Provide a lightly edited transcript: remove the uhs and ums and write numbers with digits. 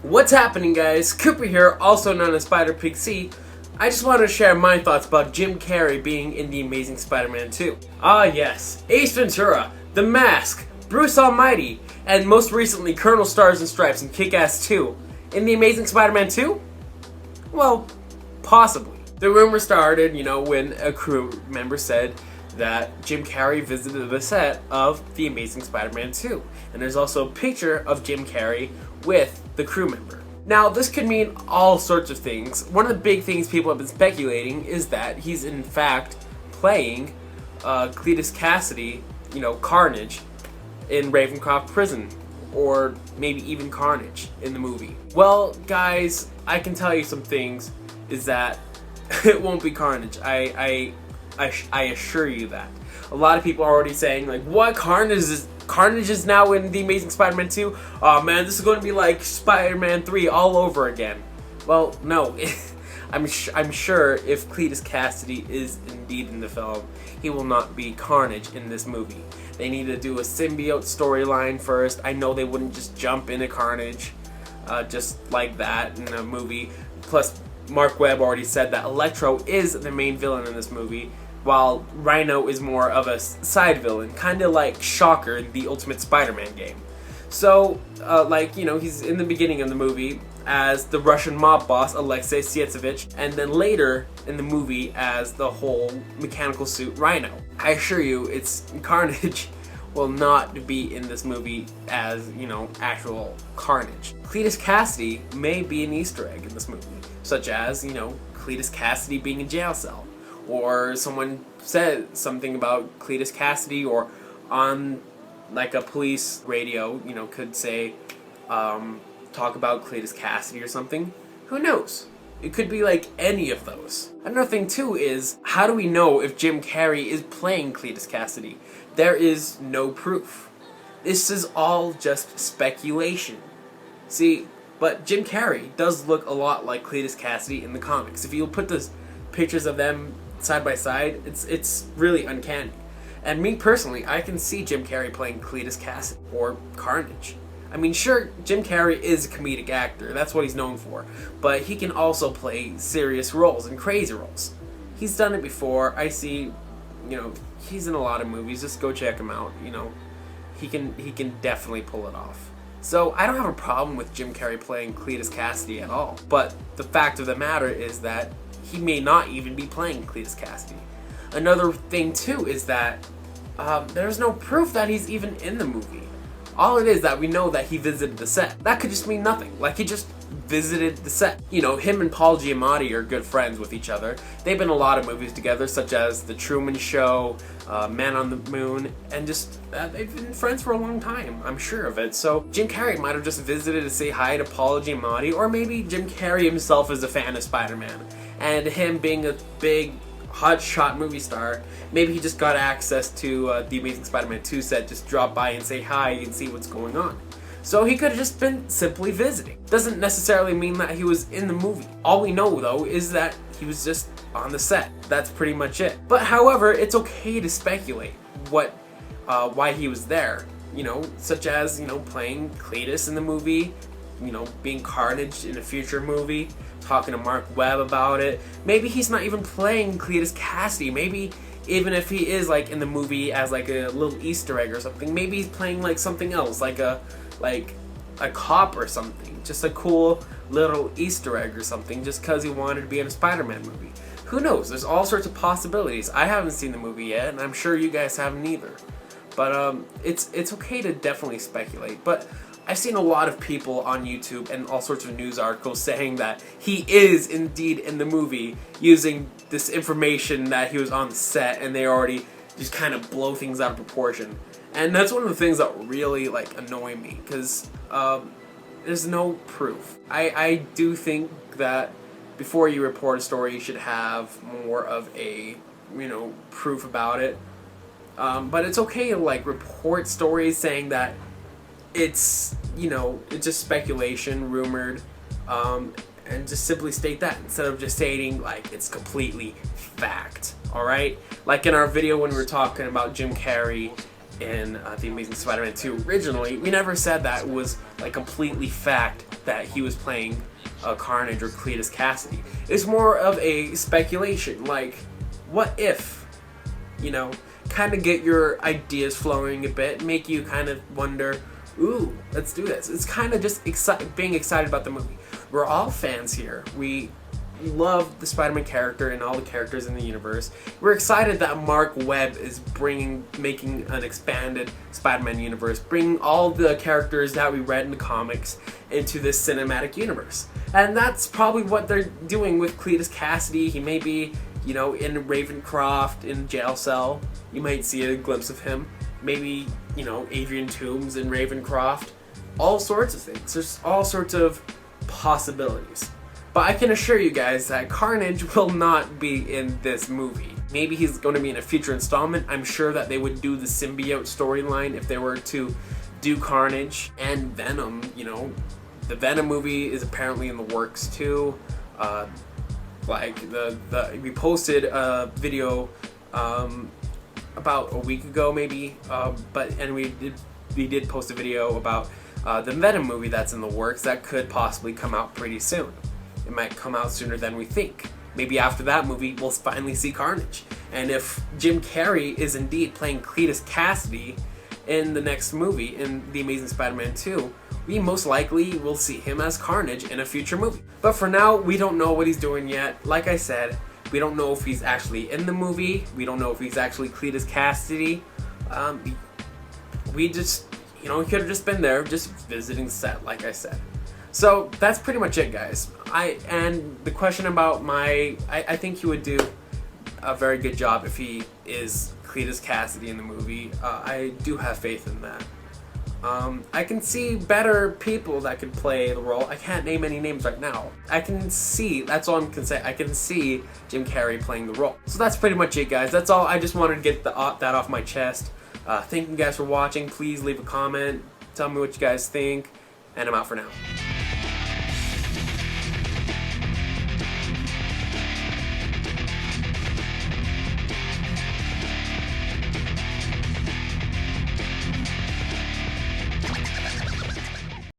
What's happening, guys? Cooper here, also known as Spider-Pig-C. I just wanted to share my thoughts about Jim Carrey being in The Amazing Spider-Man 2. Ah yes, Ace Ventura, The Mask, Bruce Almighty, and most recently Colonel Stars and Stripes in Kick-Ass 2. In The Amazing Spider-Man 2? Well, possibly. The rumor started, when a crew member said that Jim Carrey visited the set of The Amazing Spider-Man 2. And there's also a picture of Jim Carrey with the crew member. Now, this could mean all sorts of things. One of the big things people have been speculating is that he's in fact playing Cletus Cassidy, Carnage, in Ravencroft Prison. Or maybe even Carnage in the movie. Well, guys, I can tell you some things, is that it won't be Carnage. I assure you that. A lot of people are already saying, like, what? Carnage is now in The Amazing Spider-Man 2? Oh man, this is going to be like Spider-Man 3 all over again. Well, no. I'm sure if Cletus Cassidy is indeed in the film, he will not be Carnage in this movie. They need to do a symbiote storyline first. I know they wouldn't just jump into Carnage just like that in a movie. Plus, Mark Webb already said that Electro is the main villain in this movie, while Rhino is more of a side villain, kind of like Shocker in the Ultimate Spider-Man game. So, he's in the beginning of the movie as the Russian mob boss, Alexei Sietsevich, and then later in the movie as the whole mechanical suit Rhino. I assure you, Carnage will not be in this movie as, actual Carnage. Cletus Cassidy may be an Easter egg in this movie, such as, Cletus Cassidy being in jail cell. Or someone said something about Cletus Cassidy, or on like a police radio, could say, talk about Cletus Cassidy or something. Who knows? It could be like any of those. Another thing too is, how do we know if Jim Carrey is playing Cletus Cassidy? There is no proof. This is all just speculation. See, but Jim Carrey does look a lot like Cletus Cassidy in the comics. If you put the pictures of them side by side, it's really uncanny. And me personally, I can see Jim Carrey playing Cletus Cassidy or Carnage. I mean, sure, Jim Carrey is a comedic actor, that's what he's known for, but he can also play serious roles and crazy roles. He's done it before. I see, he's in a lot of movies. Just go check him out. He can definitely pull it off. So I don't have a problem with Jim Carrey playing Cletus Cassidy at all. But the fact of the matter is that he may not even be playing Cletus Cassidy. Another thing too is that there's no proof that he's even in the movie. All it is that we know that he visited the set. That could just mean nothing. Like, he just visited the set. Him and Paul Giamatti are good friends with each other. They've been in a lot of movies together, such as The Truman Show, Man on the Moon, and just, they've been friends for a long time. I'm sure of it. So Jim Carrey might have just visited to say hi to Paul Giamatti, or maybe Jim Carrey himself is a fan of Spider-Man. And him being a big, hotshot movie star, maybe he just got access to The Amazing Spider-Man 2 set, just drop by and say hi and see what's going on. So he could have just been simply visiting. Doesn't necessarily mean that he was in the movie. All we know, though, is that he was just on the set. That's pretty much it. But however, it's okay to speculate why he was there. Such as, playing Cletus in the movie, being Carnage in a future movie, talking to Mark Webb about it. Maybe he's not even playing Cletus Cassidy. Maybe even if he is like in the movie as like a little Easter egg or something, maybe he's playing like something else, like a cop or something. Just a cool little Easter egg or something, just because he wanted to be in a Spider-Man movie. Who knows? There's all sorts of possibilities. I haven't seen the movie yet, and I'm sure you guys haven't either. But it's okay to definitely speculate. But I've seen a lot of people on YouTube and all sorts of news articles saying that he is indeed in the movie, using this information that he was on the set, and they already just kind of blow things out of proportion. And that's one of the things that really annoy me, because there's no proof. I do think that before you report a story, you should have more of a proof about it. But it's okay to report stories saying that it's just speculation, rumored, and just simply state that instead of just stating it's completely fact. Alright? Like in our video when we were talking about Jim Carrey in The Amazing Spider-Man 2 originally, we never said that it was completely fact that he was playing Carnage or Cletus Cassidy. It's more of a speculation, like, what if? You know, kind of get your ideas flowing a bit, make you kind of wonder, ooh, let's do this. It's kind of just being excited about the movie. We're all fans here. We love the Spider-Man character and all the characters in the universe. We're excited that Mark Webb is making an expanded Spider-Man universe, bringing all the characters that we read in the comics into this cinematic universe. And that's probably what they're doing with Cletus Cassidy. He may be, you know, in Ravencroft, in jail cell. You might see a glimpse of him. Maybe, you know, Adrian Toomes in Ravencroft. All sorts of things. There's all sorts of possibilities. But I can assure you guys that Carnage will not be in this movie. Maybe he's going to be in a future installment. I'm sure that they would do the symbiote storyline if they were to do Carnage. And Venom, you know, the Venom movie is apparently in the works too. We posted a video about a week ago maybe, we did post a video about the Venom movie that's in the works that could possibly come out pretty soon. It might come out sooner than we think. Maybe after that movie, we'll finally see Carnage. And if Jim Carrey is indeed playing Cletus Cassidy in the next movie, in The Amazing Spider-Man 2, we most likely will see him as Carnage in a future movie. But for now, we don't know what he's doing yet. Like I said, we don't know if he's actually in the movie. We don't know if he's actually Cletus Cassidy. We just, you know, he could have just been there, just visiting the set, like I said. So that's pretty much it, guys. And the question about I think he would do a very good job if he is Cletus Cassidy in the movie. I do have faith in that. I can see better people that could play the role. I can't name any names right now. I can see, that's all I can say. I can see Jim Carrey playing the role. So that's pretty much it, guys. That's all. I just wanted to get that off my chest. Thank you guys for watching. Please leave a comment. Tell me what you guys think. And I'm out for now.